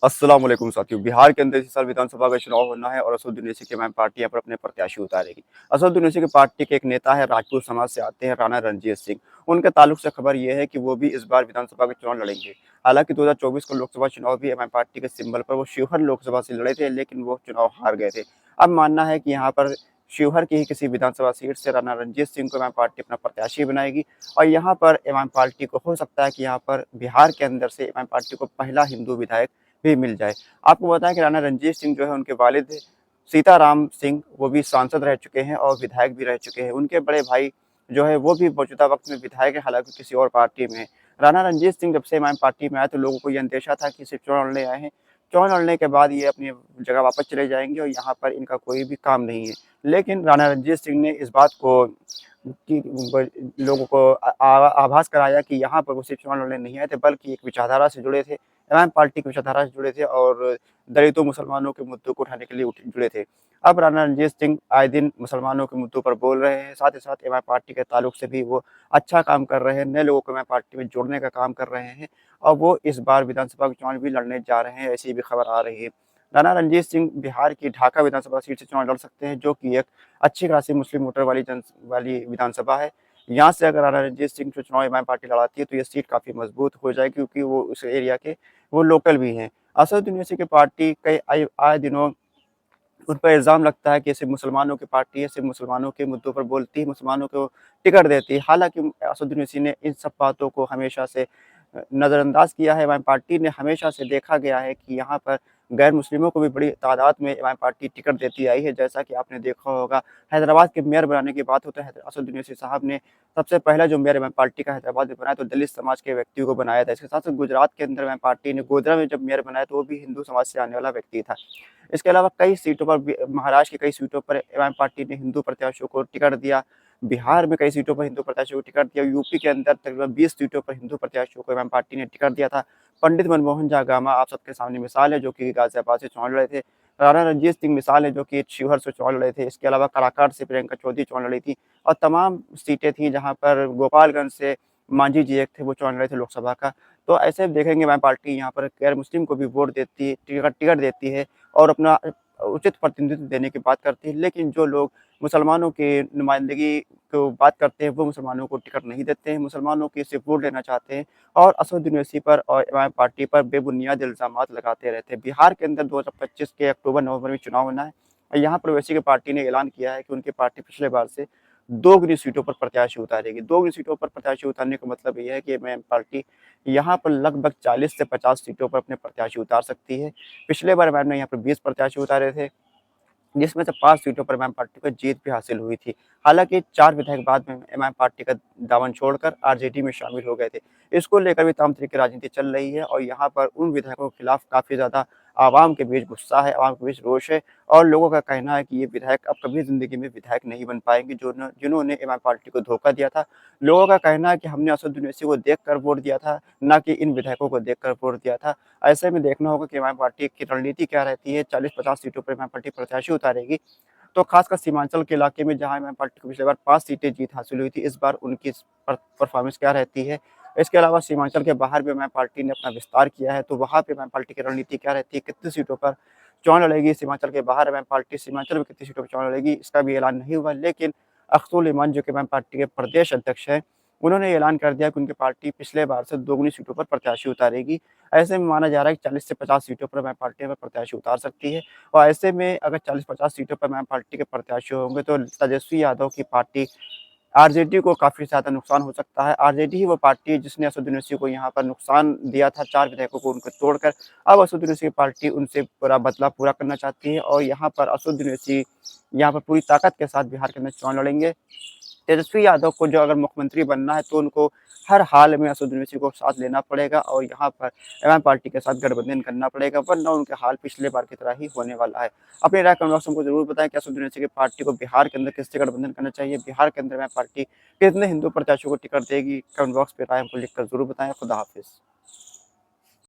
अस्सलाम वालेकुम साथियों। बिहार के अंदर इस साल विधानसभा का चुनाव होना है और असदुद्दीन ओवैसी की मैम पार्टी यहाँ पर अपने प्रत्याशी उतारेगी। असदुद्दीन ओवैसी की पार्टी के एक नेता है, राजपूत समाज से आते हैं, राणा रणजीत सिंह। उनके ताल्लुक से खबर ये है कि वो भी इस बार विधानसभा का चुनाव लड़ेंगे। हालांकि 2024 का लोकसभा चुनाव भी एमआई पार्टी के सिंबल पर वो शिवहर लोकसभा से लड़े थे, लेकिन वो चुनाव हार गए थे। अब मानना है कि यहाँ पर शिवहर की ही किसी विधानसभा सीट से राणा रणजीत सिंह को एमआई पार्टी अपना प्रत्याशी बनाएगी और यहाँ पर एमआई पार्टी को हो सकता है कि यहाँ पर बिहार के अंदर से एमआई पार्टी को पहला हिंदू विधायक भी मिल जाए। आपको बताएं कि राणा रणजीत सिंह जो है उनके वालिद सीताराम सिंह वो भी सांसद रह चुके हैं और विधायक भी रह चुके हैं। उनके बड़े भाई जो है वो भी मौजूदा वक्त में विधायक है, हालांकि किसी और पार्टी में है। राणा रणजीत सिंह जब से एमआईएम पार्टी में आए तो लोगों को ये अंदेशा था कि सिर्फ चुनाव लड़ने आए हैं। चुनाव लड़ने के बाद ये अपनी जगह वापस चले जाएंगे और यहाँ पर इनका कोई भी काम नहीं है। लेकिन राणा रणजीत सिंह ने इस बात को कि लोगों को आभास कराया कि यहाँ पर वो सिर्फ चुनाव लड़ने नहीं आए थे, बल्कि एक विचारधारा से जुड़े थे, एमआईएम पार्टी की विचारधारा से जुड़े थे और दलितों मुसलमानों के मुद्दों को उठाने के लिए जुड़े थे। अब राणा रणजीत सिंह आए दिन मुसलमानों के मुद्दों पर बोल रहे हैं, साथ ही साथ एमआईएम पार्टी के ताल्लुक से भी वो अच्छा काम कर रहे हैं, नए लोगों को एमआईएम पार्टी में जोड़ने का काम कर रहे हैं और वो इस बार विधानसभा के चुनाव भी लड़ने जा रहे हैं, ऐसी भी खबर आ रही है। राणा रणजीत सिंह बिहार की ढाका विधानसभा सीट से चुनाव लड़ सकते हैं, जो कि एक अच्छी खासी मुस्लिम वोटर वाली विधानसभा है। यहाँ से अगर राणा रणजीत सिंह जो चुनाव एमआईएम पार्टी लड़ाती है तो ये सीट काफ़ी मजबूत हो जाएगी, क्योंकि वो उस एरिया के वो लोकल भी हैं। असदुद्दीन ओवैसी की पार्टी कई आए दिनों उन पर इल्ज़ाम लगता है कि सिर्फ मुसलमानों की पार्टी है, सिर्फ मुसलमानों के मुद्दों पर बोलती है, मुसलमानों को टिकट देती है। हालाँकि असदुद्दीन ओवैसी ने इन सब बातों को हमेशा से नज़रअंदाज किया है। एमआईएम पार्टी ने हमेशा से देखा गया है कि यहाँ पर गैर मुस्लिमों को भी बड़ी तादाद में एमआईएम पार्टी टिकट देती आई है। जैसा कि आपने देखा होगा, हैदराबाद के मेयर बनाने की बात हो तो असदुद्दीन ओवैसी साहब ने सबसे पहला जो मेयर एमआईएम पार्टी का हैदराबाद में बनाया तो दलित समाज के व्यक्ति को बनाया था। इसके साथ-साथ गुजरात के अंदर एमआईएम पार्टी ने गोधरा में जब मेयर बनाया तो वो भी हिंदू समाज से आने वाला व्यक्ति था। इसके अलावा कई सीटों पर महाराष्ट्र की कई सीटों पर एमआईएम पार्टी ने हिंदू प्रत्याशियों को टिकट दिया। बिहार में कई सीटों पर हिंदू प्रत्याशियों को टिकट दिया। यूपी के अंदर तकरीबन 20 सीटों पर हिंदू प्रत्याशियों को एमआईएम पार्टी ने टिकट दिया था। पंडित मनमोहन झा गामा आप सबके सामने मिसाल है, जो कि गाजियाबाद से चुनाव लड़े थे। राणा रणजीत सिंह मिसाल है, जो कि शिवहर से चुनाव लड़े थे। इसके अलावा काराकाट से प्रियंका चौधरी चुनाव लड़ी थी और तमाम सीटें थी जहाँ पर गोपालगंज से मांझी जी एक थे, वो चुनाव लड़े थे लोकसभा का। तो ऐसे देखेंगे एमआईएम पार्टी यहाँ पर गैर मुस्लिम को भी वोट देती है, टिकट टिकट देती है और अपना उचित प्रतिनिधित्व देने की बात करती है। लेकिन जो लोग मुसलमानों की नुमाइंदगी को बात करते हैं, वो मुसलमानों को टिकट नहीं देते हैं, मुसलमानों की सिर्फ वोट लेना चाहते हैं और असदुद्दीन ओवैसी पर और एमआईएम पार्टी पर बेबुनियाद इल्ज़ामात लगाते रहते हैं। बिहार के अंदर 2025 के अक्टूबर-नवंबर में चुनाव होना है और यहाँ पर ओवैसी की पार्टी ने ऐलान किया है कि उनकी पार्टी पिछले बार से दोगुनी सीटों पर प्रत्याशी उतारेगी। दोगुनी सीटों पर प्रत्याशी उतारने का मतलब ये है कि एमआईएम पार्टी यहाँ पर लगभग 40 से 50 सीटों पर अपने प्रत्याशी उतार सकती है। पिछले बार एमआईएम ने यहाँ पर 20 प्रत्याशी उतारे थे, जिसमें से 5 सीटों पर एमआईएम पार्टी को जीत भी हासिल हुई थी। हालाँकि 4 विधायक बाद में एमआईएम पार्टी का दामन छोड़कर आरजेडी में शामिल हो गए थे। इसको लेकर भी तमाम तरह की राजनीति चल रही है और यहाँ पर उन विधायकों के खिलाफ काफ़ी ज़्यादा आवाम के बीच गुस्सा है, आवाम के बीच रोष है और लोगों का कहना है कि ये विधायक अब कभी ज़िंदगी में विधायक नहीं बन पाएँगे, जिन्होंने एमआईएम पार्टी को धोखा दिया था। लोगों का कहना है कि हमने असदुद्दीन ओवैसी को देखकर वोट दिया था, ना कि इन विधायकों को देखकर वोट दिया था। ऐसे में देखना होगा कि एमआईएम पार्टी की रणनीति क्या रहती है। 40-50 सीटों पर एमआईएम पार्टी प्रत्याशी उतारेगी, तो खासकर सीमांचल के इलाके में जहाँ एमआईएम पार्टी को पिछली बार 5 सीटें जीत हासिल हुई थी, इस बार उनकी परफॉर्मेंस क्या रहती है। इसके अलावा सीमांचल के बाहर भी एमआईएम पार्टी ने अपना विस्तार किया है, तो वहाँ पे एमआईएम पार्टी की रणनीति क्या रहती है, कितनी सीटों पर चुनाव लड़ेगी, सीमांचल के बाहर एमआईएम पार्टी सीमांचल में कितनी सीटों पर चुनाव लड़ेगी, इसका भी ऐलान नहीं हुआ। लेकिन अख्तुल इमान जो कि एमआईएम पार्टी के प्रदेश अध्यक्ष हैं, उन्होंने ऐलान कर दिया कि उनकी पार्टी पिछले बार से दोगुनी सीटों पर प्रत्याशी उतारेगी। ऐसे में माना जा रहा है कि 40 से 50 सीटों पर एमआईएम पार्टी में प्रत्याशी उतार सकती है और ऐसे में अगर 40-50 सीटों पर एमआईएम पार्टी के प्रत्याशी होंगे तो तेजस्वी यादव की पार्टी आरजेडी को काफ़ी ज़्यादा नुकसान हो सकता है। आरजेडी ही वो पार्टी है जिसने असदुद्दीन ओवैसी को यहाँ पर नुकसान दिया था, 4 विधायकों को उनको तोड़कर। अब असदुद्दीन ओवैसी की पार्टी उनसे पूरा बदला पूरा करना चाहती है और यहाँ पर असदुद्दीन ओवैसी यहाँ पर पूरी ताकत के साथ बिहार के अंदर चुनाव लड़ेंगे। तेजस्वी यादव को जो अगर मुख्यमंत्री बनना है तो उनको हर हाल में असदुद्दीन ओवैसी को साथ लेना पड़ेगा और यहाँ पर एमआईएम पार्टी के साथ गठबंधन करना पड़ेगा, वरना उनके हाल पिछले बार की तरह ही होने वाला है। अपनी राय कमेंट बॉक्स में हमको ज़रूर बताएं कि असदुद्दीन ओवैसी की पार्टी को बिहार के अंदर किससे गठबंधन करना चाहिए, बिहार के अंदर एमआईएम पार्टी कितने हिंदू प्रत्याशियों को टिकट देगी। कमेंट बॉक्स पे राय हमको लिखकर ज़रूर बताएं। खुदा हाफिज़।